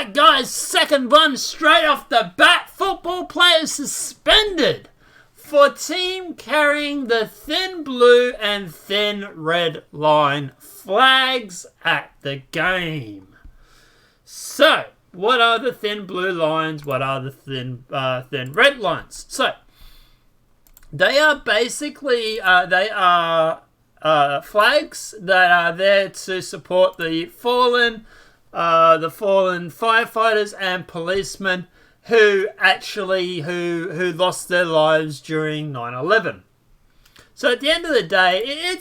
Alright guys, second one straight off the bat. Football players suspended for team carrying the thin blue and thin red line flags at the game. So, what are the thin blue lines? What are the thin red lines? So, they are basically flags that are there to support the fallen firefighters and policemen who lost their lives during 9/11. So at the end of the day,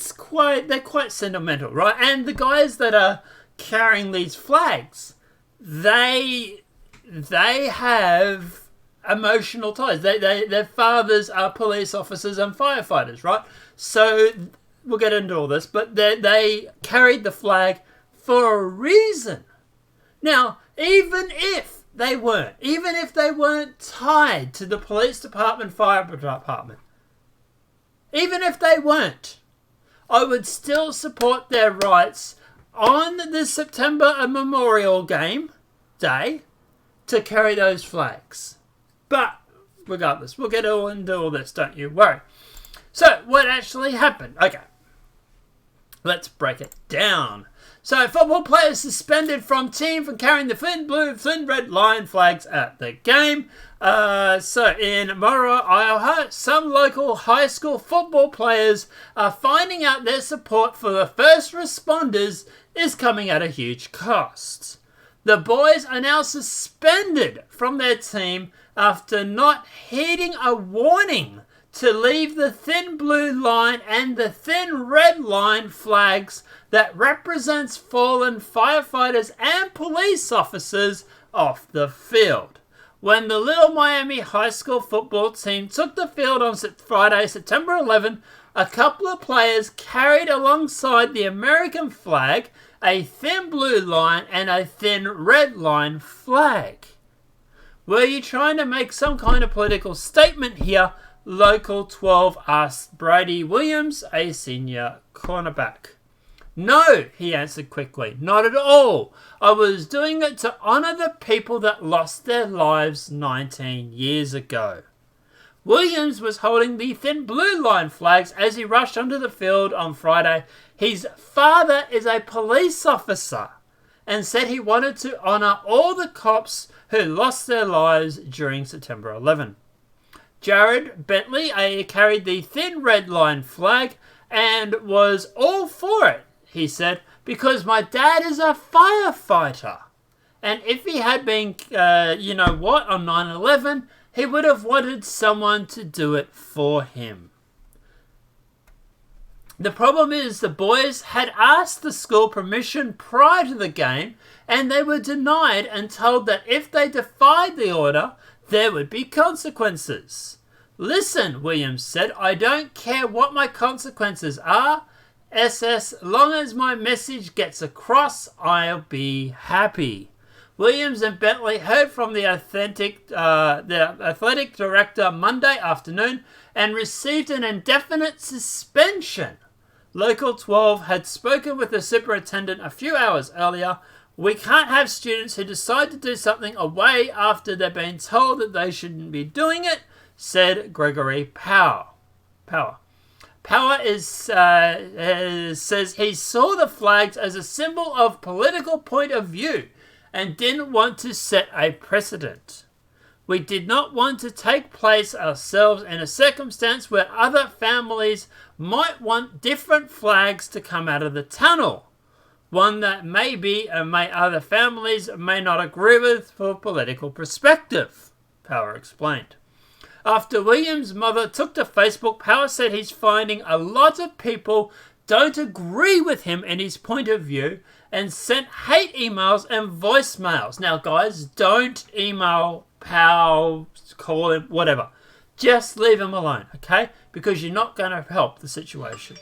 they're quite sentimental, right? And the guys that are carrying these flags, they have emotional ties. Their fathers are police officers and firefighters, right? So we'll get into all this, but they carried the flag for a reason. Now, even if they weren't tied to the police department, fire department, even if they weren't, I would still support their rights on the September Memorial Game Day to carry those flags. But regardless, we'll get into all this, don't you worry. So, what actually happened? Okay, let's break it down. So, football players suspended from team for carrying the thin blue, thin red line flags at the game. So, in Mora, Iowa, some local high school football players are finding out their support for the first responders is coming at a huge cost. The boys are now suspended from their team after not heeding a warning to leave the thin blue line and the thin red line flags that represents fallen firefighters and police officers off the field. When the Little Miami High School football team took the field on Friday, September 11, a couple of players carried alongside the American flag a thin blue line and a thin red line flag. Were you trying to make some kind of political statement here? Local 12 asked Brady Williams, a senior cornerback. No, he answered quickly. Not at all. I was doing it to honour the people that lost their lives 19 years ago. Williams was holding the thin blue line flags as he rushed onto the field on Friday. His father is a police officer and said he wanted to honour all the cops who lost their lives during September 11. Jared Bentley carried the thin red line flag and was all for it, he said, because my dad is a firefighter. And if he had been, on 9/11, he would have wanted someone to do it for him. The problem is the boys had asked the school permission prior to the game and they were denied and told that if they defied the order, there would be consequences. Listen, Williams said, I don't care what my consequences are. SS, long as my message gets across, I'll be happy. Williams and Bentley heard from the athletic director Monday afternoon and received an indefinite suspension. Local 12 had spoken with the superintendent a few hours earlier. We can't have students who decide to do something away after they've been told that they shouldn't be doing it, said Gregory Power. Power says he saw the flags as a symbol of political point of view and didn't want to set a precedent. We did not want to take place ourselves in a circumstance where other families might want different flags to come out of the tunnel. One that other families may not agree with for political perspective, Power explained. After Williams' mother took to Facebook, Power said he's finding a lot of people don't agree with him and his point of view and sent hate emails and voicemails. Now, guys, don't email Power, call him, whatever. Just leave him alone, okay? Because you're not going to help the situation.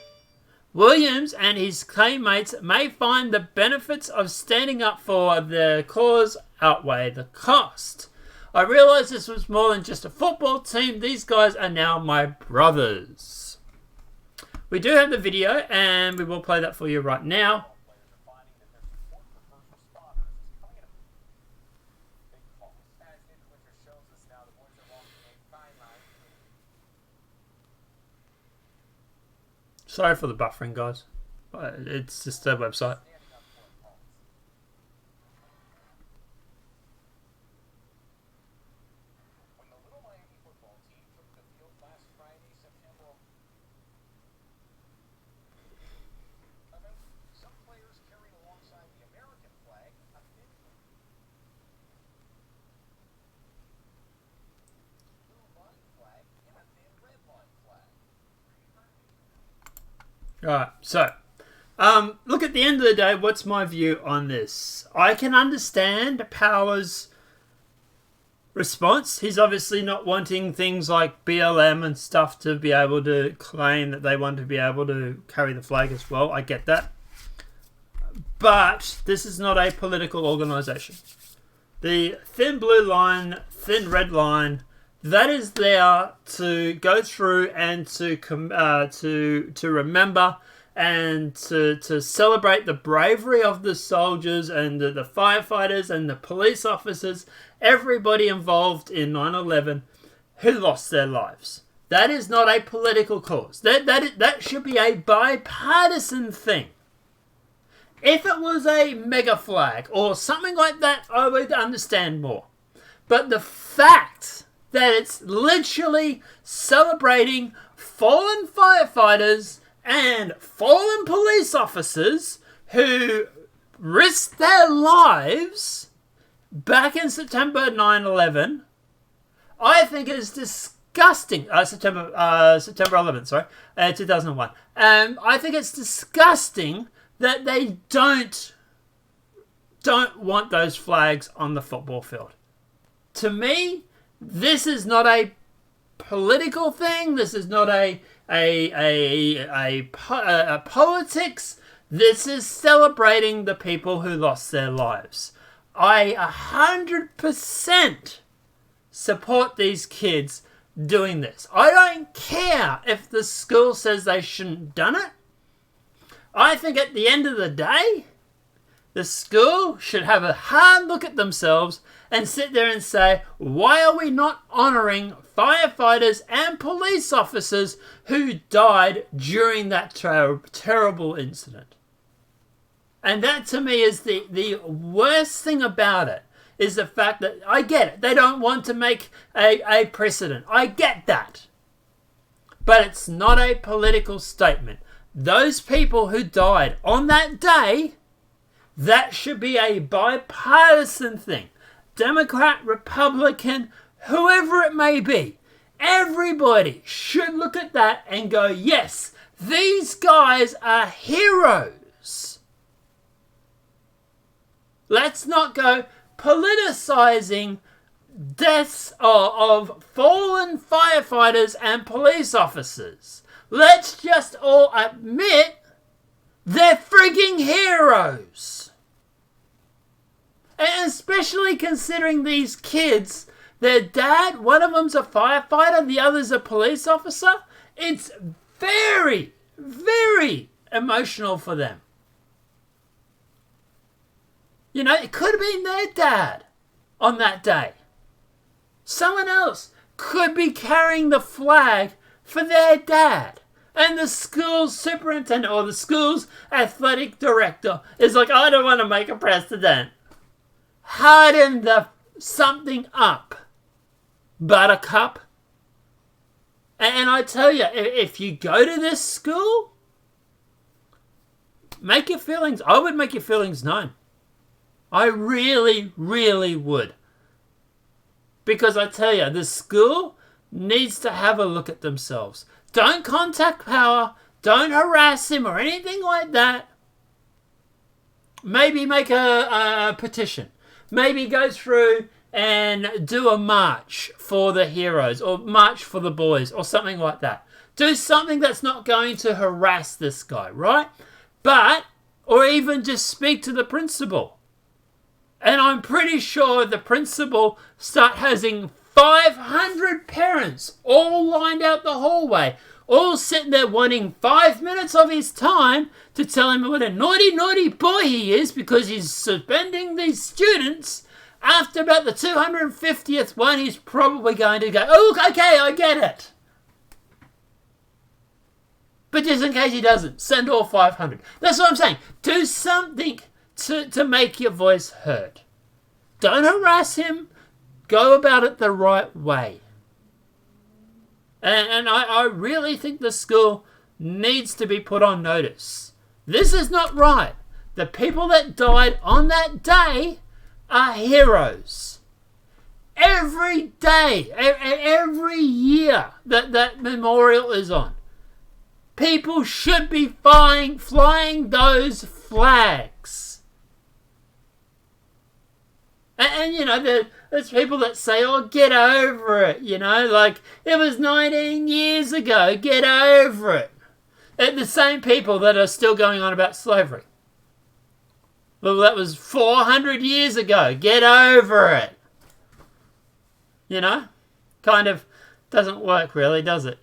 Williams and his teammates may find the benefits of standing up for the cause outweigh the cost. I realised this was more than just a football team. These guys are now my brothers. We do have the video, and we will play that for you right now. Sorry for the buffering, guys. It's just their website. Alright, so, look, at the end of the day, what's my view on this? I can understand Power's response. He's obviously not wanting things like BLM and stuff to be able to claim that they want to be able to carry the flag as well. I get that. But this is not a political organisation. The thin blue line, thin red line, that is there to go through and to remember and to celebrate the bravery of the soldiers and the firefighters and the police officers, everybody involved in 9/11 who lost their lives. That is not a political cause. That should be a bipartisan thing. If it was a mega flag or something like that, I would understand more. But the fact that it's literally celebrating fallen firefighters and fallen police officers who risked their lives back in September 9/11, I think it is disgusting. September 11th, sorry, 2001. I think it's disgusting that they don't want those flags on the football field. To me, this is not a political thing. This is not a politics. This is celebrating the people who lost their lives. I 100% support these kids doing this. I don't care if the school says they shouldn't have done it. I think at the end of the day, the school should have a hard look at themselves and sit there and say, why are we not honouring firefighters and police officers who died during that terrible incident? And that to me is the worst thing about it, is the fact that, I get it, they don't want to make a precedent. I get that. But it's not a political statement. Those people who died on that day, that should be a bipartisan thing. Democrat, Republican, whoever it may be, everybody should look at that and go, yes, these guys are heroes. Let's not go politicizing deaths of fallen firefighters and police officers. Let's just all admit they're frigging heroes. And especially considering these kids, their dad, one of them's a firefighter, the other's a police officer. It's very, very emotional for them. You know, it could have been their dad on that day. Someone else could be carrying the flag for their dad. And the school's superintendent or the school's athletic director is like, I don't want to make a precedent. Harden something up, Buttercup. And I tell you, if you go to this school, make your feelings. I would make your feelings known. I really, really would. Because I tell you, the school needs to have a look at themselves. Don't contact Power. Don't harass him or anything like that. Maybe make a petition. Maybe go through and do a march for the heroes or march for the boys or something like that. Do something that's not going to harass this guy, right? Or even just speak to the principal. And I'm pretty sure the principal start having 500 parents all lined out the hallway, all sitting there wanting 5 minutes of his time to tell him what a naughty, naughty boy he is because he's suspending these students. After about the 250th one, he's probably going to go, oh, okay, I get it. But just in case he doesn't, send all 500. That's what I'm saying. Do something to make your voice heard. Don't harass him. Go about it the right way. And I really think the school needs to be put on notice. This is not right. The people that died on that day are heroes. Every day, every year that memorial is on, people should be flying those flags. And you know, there's people that say, oh, get over it, you know, like, it was 19 years ago, get over it. And the same people that are still going on about slavery. Well, that was 400 years ago, get over it. You know, kind of doesn't work really, does it?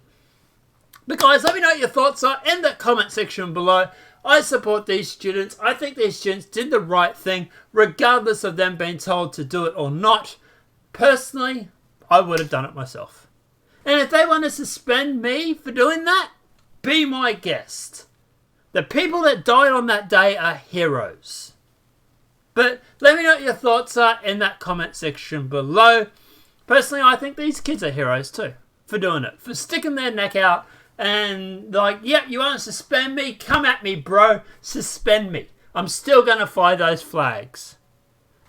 But guys, let me know what your thoughts are in the comment section below. I support these students. I think these students did the right thing, regardless of them being told to do it or not. Personally, I would have done it myself. And if they want to suspend me for doing that, be my guest. The people that died on that day are heroes. But let me know what your thoughts are in that comment section below. Personally, I think these kids are heroes too for doing it, for sticking their neck out and like, yep, you want to suspend me? Come at me, bro. Suspend me. I'm still going to fly those flags.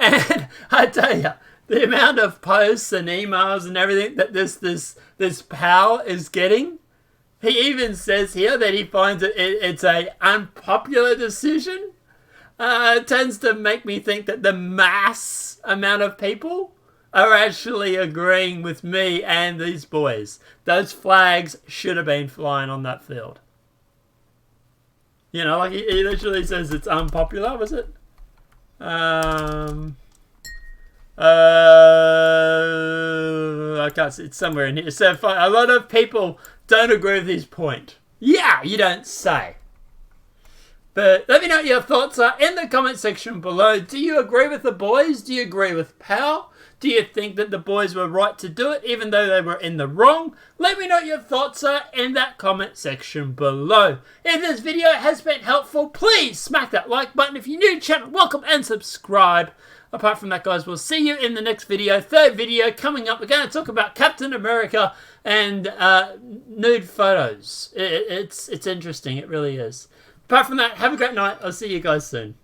And I tell you, the amount of posts and emails and everything that this pal is getting, he even says here that he finds it's a unpopular decision. Tends to make me think that the mass amount of people are actually agreeing with me and these boys. Those flags should have been flying on that field. You know, like he literally says it's unpopular, was it? I can't see, it's somewhere in here. So a lot of people don't agree with his point. Yeah, you don't say. But let me know what your thoughts are in the comment section below. Do you agree with the boys? Do you agree with Pal? Do you think that the boys were right to do it, even though they were in the wrong? Let me know what your thoughts are in that comment section below. If this video has been helpful, please smack that like button. If you're new to the channel, welcome and subscribe. Apart from that, guys, we'll see you in the next video. Third video coming up. We're going to talk about Captain America and nude photos. It's interesting. It really is. Apart from that, have a great night. I'll see you guys soon.